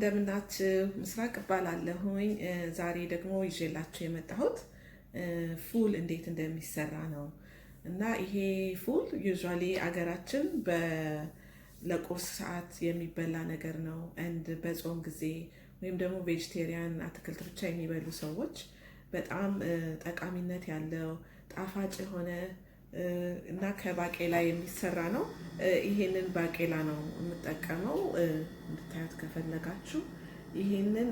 እንደምናችሁ ምስራቅ እባላለሁኝ። ዛሬ ደግሞ ይዤላችሁ የመጣሁት ፉል እንዴት እንደሚሰራ ነው። እና ይሄ ፉል ዩዥዋሊ አገራችን ለቁርስ ሰዓት የሚበላ ነገር ነው። አንድ በጾም ጊዜ ወይም ደግሞ ቬጂቴሪያን አትክልት ብቻ የሚበሉ ሰዎች በጣም ጠቃሚነት ያለው ጣፋጭ የሆነ እና ከባቄላ የሚሰራ ነው። ይሄንን ባቄላ ነው የምጠቀመው። እንድታዩት ከፈለጋችሁ ይሄንን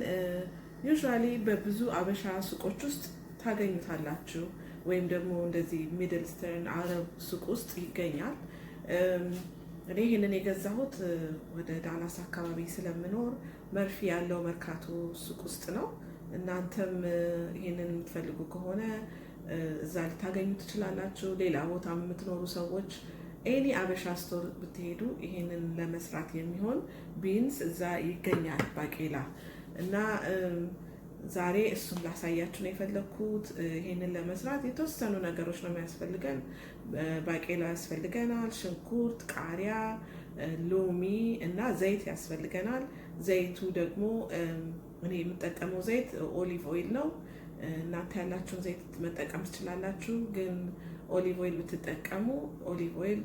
ዩዥዋሊ በብዙ አበሻ ሱቆች ውስጥ ታገኙታላችሁ፣ ወይም ደግሞ እንደዚህ ሚድል ኢስተርን አረብ ሱቅ ውስጥ ይገኛል። እኔ ይሄንን የገዛሁት ወደ ዳላስ አካባቢ ስለምኖር መርፊ ያለው መርካቶ ሱቅ ውስጥ ነው። እናንተም ይሄንን የምትፈልጉ ከሆነ እዛ ልታገኙ ትችላላችሁ። ሌላ ቦታ የምትኖሩ ሰዎች ኤኒ አበሻ ስቶር ብትሄዱ ይሄንን ለመስራት የሚሆን ቢንስ እዛ ይገኛል፣ ባቄላ እና ዛሬ እሱን ላሳያችሁ ነው የፈለኩት። ይሄንን ለመስራት የተወሰኑ ነገሮች ነው የሚያስፈልገን። ባቄላ ያስፈልገናል፣ ሽንኩርት፣ ቃሪያ፣ ሎሚ እና ዘይት ያስፈልገናል። ዘይቱ ደግሞ እኔ የምጠቀመው ዘይት ኦሊቭ ኦይል ነው። እናንተ ያላችሁን ዘይት መጠቀም ትችላላችሁ፣ ግን ኦሊቭ ኦይል ብትጠቀሙ ኦሊቭ ኦይል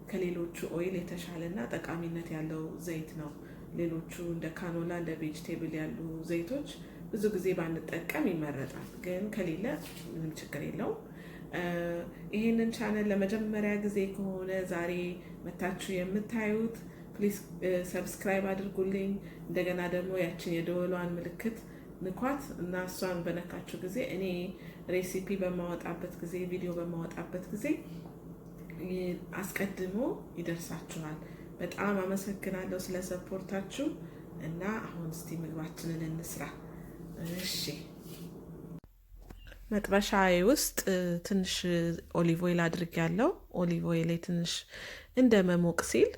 ከሌሎቹ ኦይል የተሻለና ጠቃሚነት ያለው ዘይት ነው። ሌሎቹ እንደ ካኖላ እንደ ቬጅቴብል ያሉ ዘይቶች ብዙ ጊዜ ባንጠቀም ይመረጣል፣ ግን ከሌለ ምንም ችግር የለውም። ይሄንን ቻነል ለመጀመሪያ ጊዜ ከሆነ ዛሬ መታችሁ የምታዩት ፕሊዝ ሰብስክራይብ አድርጉልኝ። እንደገና ደግሞ ያችን የደወሏን ምልክት ንኳት እና እሷን በነካችሁ ጊዜ እኔ ሬሲፒ በማወጣበት ጊዜ ቪዲዮ በማወጣበት ጊዜ አስቀድሞ ይደርሳችኋል። በጣም አመሰግናለሁ ስለ ሰፖርታችሁ። እና አሁን እስቲ ምግባችንን እንስራ። እሺ፣ መጥበሻዬ ውስጥ ትንሽ ኦሊቭ ኦይል አድርጌያለሁ። ኦሊቭ ኦይል ትንሽ እንደ መሞቅ ሲል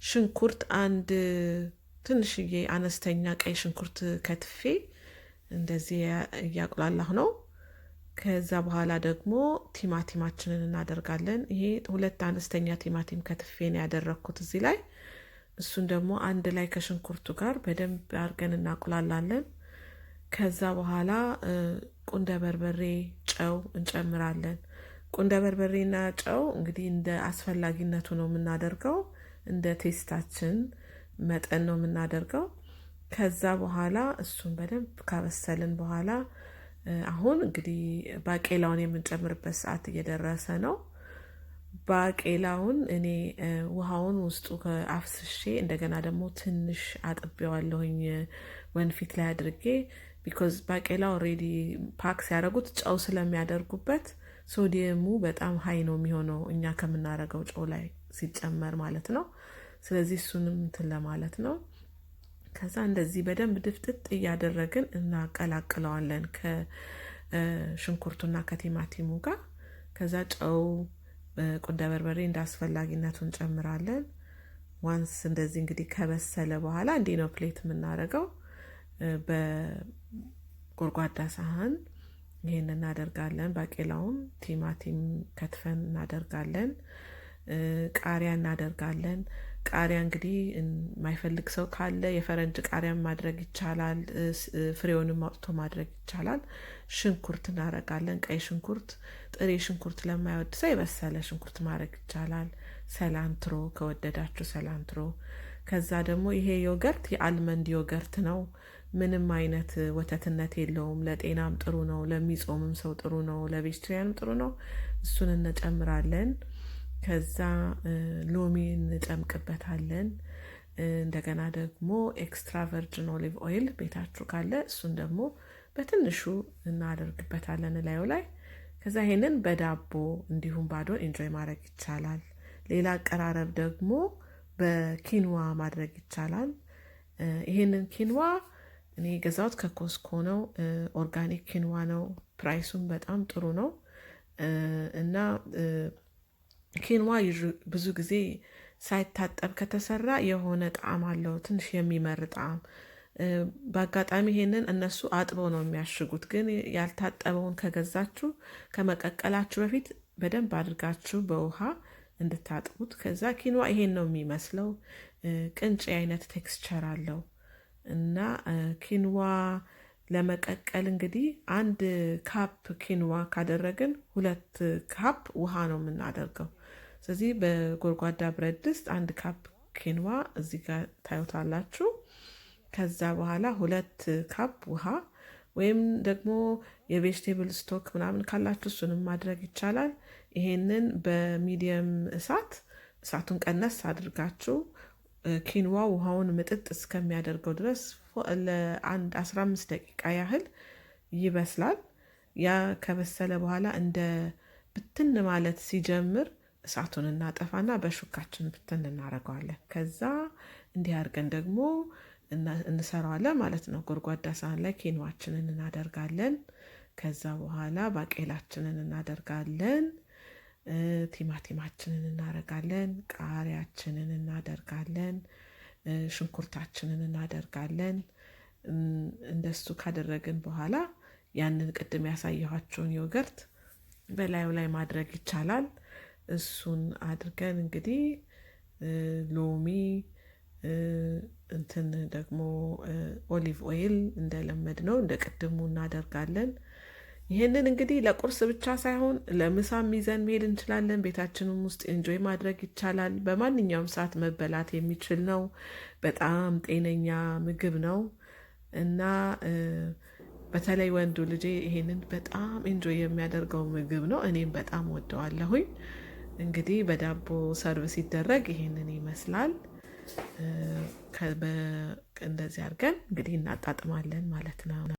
ሽንኩርት አንድ ትንሽዬ አነስተኛ ቀይ ሽንኩርት ከትፌ እንደዚህ እያቁላላሁ ነው። ከዛ በኋላ ደግሞ ቲማቲማችንን እናደርጋለን። ይሄ ሁለት አነስተኛ ቲማቲም ከትፌ ነው ያደረኩት እዚህ ላይ። እሱን ደግሞ አንድ ላይ ከሽንኩርቱ ጋር በደንብ አድርገን እናቁላላለን። ከዛ በኋላ ቁንደ በርበሬ፣ ጨው እንጨምራለን። ቁንደ በርበሬና ጨው እንግዲህ እንደ አስፈላጊነቱ ነው የምናደርገው፣ እንደ ቴስታችን መጠን ነው የምናደርገው። ከዛ በኋላ እሱን በደንብ ካበሰልን በኋላ አሁን እንግዲህ ባቄላውን የምንጨምርበት ሰዓት እየደረሰ ነው። ባቄላውን እኔ ውሃውን ውስጡ አፍስሼ እንደገና ደግሞ ትንሽ አጥቤዋለሁኝ ወንፊት ላይ አድርጌ። ቢኮዝ ባቄላ ኦልሬዲ ፓክ ሲያደርጉት ጨው ስለሚያደርጉበት ሶዲየሙ በጣም ሀይ ነው የሚሆነው እኛ ከምናደርገው ጨው ላይ ሲጨመር ማለት ነው። ስለዚህ እሱንም እንትን ለማለት ነው። ከዛ እንደዚህ በደንብ ድፍጥጥ እያደረግን እናቀላቅለዋለን ከሽንኩርቱና ከቲማቲሙ ጋር። ከዛ ጨው፣ ቁንደ በርበሬ እንዳስፈላጊነቱ እንጨምራለን። ዋንስ እንደዚህ እንግዲህ ከበሰለ በኋላ እንዲህ ነው ፕሌት የምናደርገው። በጎድጓዳ ሳህን ይሄን እናደርጋለን። ባቄላውን ቲማቲም ከትፈን እናደርጋለን። ቃሪያ እናደርጋለን። ቃሪያ እንግዲህ የማይፈልግ ሰው ካለ የፈረንጅ ቃሪያን ማድረግ ይቻላል፣ ፍሬውንም አውጥቶ ማድረግ ይቻላል። ሽንኩርት እናደርጋለን፣ ቀይ ሽንኩርት። ጥሬ ሽንኩርት ለማይወድ ሰው የበሰለ ሽንኩርት ማድረግ ይቻላል። ሰላንትሮ ከወደዳችሁ ሰላንትሮ። ከዛ ደግሞ ይሄ ዮገርት የአልመንድ ዮገርት ነው። ምንም አይነት ወተትነት የለውም። ለጤናም ጥሩ ነው፣ ለሚጾምም ሰው ጥሩ ነው፣ ለቬጅቴሪያንም ጥሩ ነው። እሱን እንጨምራለን። ከዛ ሎሚ እንጨምቅበታለን። እንደገና ደግሞ ኤክስትራ ቨርጅን ኦሊቭ ኦይል ቤታችሁ ካለ እሱን ደግሞ በትንሹ እናደርግበታለን ላዩ ላይ። ከዛ ይሄንን በዳቦ እንዲሁም ባዶ ኢንጆይ ማድረግ ይቻላል። ሌላ አቀራረብ ደግሞ በኪንዋ ማድረግ ይቻላል። ይሄንን ኪንዋ እኔ የገዛሁት ከኮስኮ ነው። ኦርጋኒክ ኪንዋ ነው። ፕራይሱም በጣም ጥሩ ነው እና ኪንዋ ብዙ ጊዜ ሳይታጠብ ከተሰራ የሆነ ጣዕም አለው፣ ትንሽ የሚመር ጣዕም። በአጋጣሚ ይሄንን እነሱ አጥበው ነው የሚያሽጉት፣ ግን ያልታጠበውን ከገዛችሁ ከመቀቀላችሁ በፊት በደንብ አድርጋችሁ በውሃ እንድታጥቡት። ከዛ ኪንዋ ይሄን ነው የሚመስለው፣ ቅንጭ አይነት ቴክስቸር አለው እና ኪንዋ ለመቀቀል እንግዲህ 1 ካፕ ኪንዋ ካደረግን 2 ካፕ ውሃ ነው የምናደርገው። ስለዚህ በጎድጓዳ ብረት ድስት 1 ካፕ ኪንዋ እዚህ ጋር ታዩታላችሁ። ከዛ በኋላ 2 ካፕ ውሃ ወይም ደግሞ የቬጅቴብል ስቶክ ምናምን ካላችሁ እሱንም ማድረግ ይቻላል። ይሄንን በሚዲየም እሳቱን ቀነስ አድርጋችሁ ኪንዋ ውሃውን ምጥጥ እስከሚያደርገው ድረስ ለአንድ 15 ደቂቃ ያህል ይበስላል። ያ ከበሰለ በኋላ እንደ ብትን ማለት ሲጀምር እሳቱን እናጠፋና በሹካችን ብትን እናደርገዋለን። ከዛ እንዲህ አድርገን ደግሞ እንሰራዋለን ማለት ነው። ጎድጓዳ ሳህን ላይ ኪንዋችንን እናደርጋለን። ከዛ በኋላ ባቄላችንን እናደርጋለን። ቲማቲማችንን እናደርጋለን። ቃሪያችንን እናደርጋለን። ሽንኩርታችንን እናደርጋለን። እንደሱ ካደረግን በኋላ ያንን ቅድም ያሳየኋቸውን ዮገርት በላዩ ላይ ማድረግ ይቻላል። እሱን አድርገን እንግዲህ ሎሚ እንትን ደግሞ ኦሊቭ ኦይል እንደለመድነው እንደ ቅድሙ እናደርጋለን። ይሄንን እንግዲህ ለቁርስ ብቻ ሳይሆን ለምሳም ይዘን መሄድ እንችላለን። ቤታችንም ውስጥ ኢንጆይ ማድረግ ይቻላል። በማንኛውም ሰዓት መበላት የሚችል ነው። በጣም ጤነኛ ምግብ ነው እና በተለይ ወንዱ ልጄ ይሄንን በጣም ኢንጆይ የሚያደርገው ምግብ ነው። እኔም በጣም ወደዋለሁኝ። እንግዲህ በዳቦ ሰርቭ ሲደረግ ይሄንን ይመስላል። እንደዚህ አድርገን እንግዲህ እናጣጥማለን ማለት ነው።